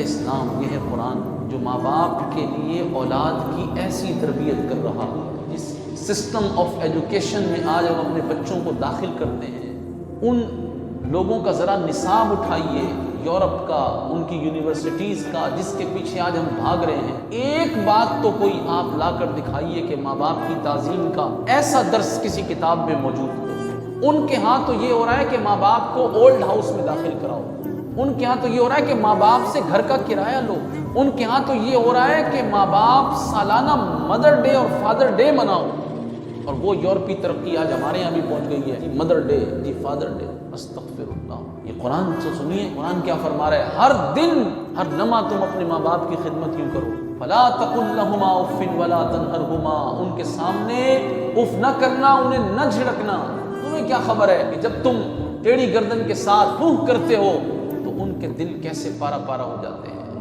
اسلام، یہ ہے قرآن، جو ماں باپ کے لیے اولاد کی ایسی تربیت کر رہا۔ جس سسٹم آف ایجوکیشن میں آج ہم اپنے بچوں کو داخل کرتے ہیں، ان لوگوں کا ذرا نصاب اٹھائیے، یورپ کا، ان کی یونیورسٹیز کا، جس کے پیچھے آج ہم بھاگ رہے ہیں۔ ایک بات تو کوئی آپ لا کر دکھائیے کہ ماں باپ کی تعظیم کا ایسا درس کسی کتاب میں موجود ہو۔ ان کے ہاں تو یہ ہو رہا ہے کہ ماں باپ کو اولڈ ہاؤس میں داخل کراؤ، ان کے ہاں تو یہ ہو رہا ہے کہ ماں باپ سے گھر کا کرایہ لو، ان کے ہاں تو یہ ہو رہا ہے کہ ماں باپ سالانہ مدر ڈے اور فادر ڈے مناؤ۔ اور وہ یورپی ترقی آج ہمارے یہاں بھی پہنچ گئی ہے، جی مدر ڈے، جی فادر ڈے، استغفر اللہ۔ یہ قرآن سے سنیے، قرآن کیا فرما رہا ہے، ہر دن ہر لمحہ تم اپنے ماں باپ کی خدمت یوں کرو۔ فلا تقل لهما اف ولا تنهرهما، ان کے سامنے اف نہ کرنا، انہیں نہ جھڑکنا۔ تمہیں کیا خبر ہے کہ جب تم ٹیڑھی گردن کے ساتھ فوہ کرتے ہو تو ان کے دل کیسے پارا پارا ہو جاتے ہیں۔